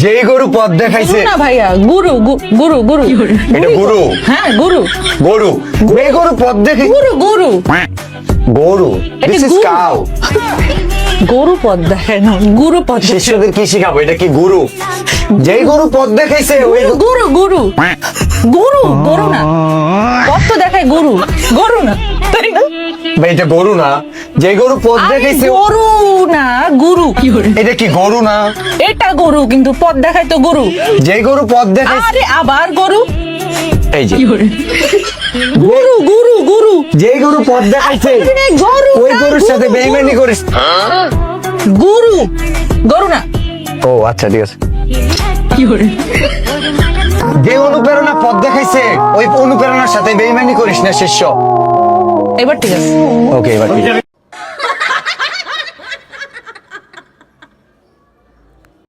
যেই গরু পথ দেখাইছে না ভাইয়া গুরু গুরু গুরু এটা গুরু হ্যাঁ গুরু গরু যেই গরু পথ দেখাইছে গুরু গুরু গরু এটা দিস ইজ গুরু। কাউ গরু পথ দেখায় না গুরু পথ দেখায়। শিষ্যদের কি শিখাবো এটা কি গুরু যেই গরু পথ দেখাইছে ওই গুরু গুরু গুরু গরু না পথ তো দেখায় গুরু গরু না তাই না ভাই এটা গরু না যেই গরু পথ আরে দেখাইছে গরু না গুরু এটা কি গরু না এটা গরু কিন্তু পথ দেখায় তো গরু যেই গরু পথ দেখাইছে আরে আবার গরু এই যে গুরু গুরু গুরু যেই গরু পথ দেখাইছে আরে গরু ওই না, গরুর সাথে গুরু, বেইমানি করিস গুরু গরু না ও আচ্ছা ঠিক আছে যে অনুপ্রেরণা পথ দেখাইছে ওই অনুপ্রেরণার সাথে বেইমানি করিস না শিষ্য এবার ঠিক আছে ওকে এবার ঠিক আছে।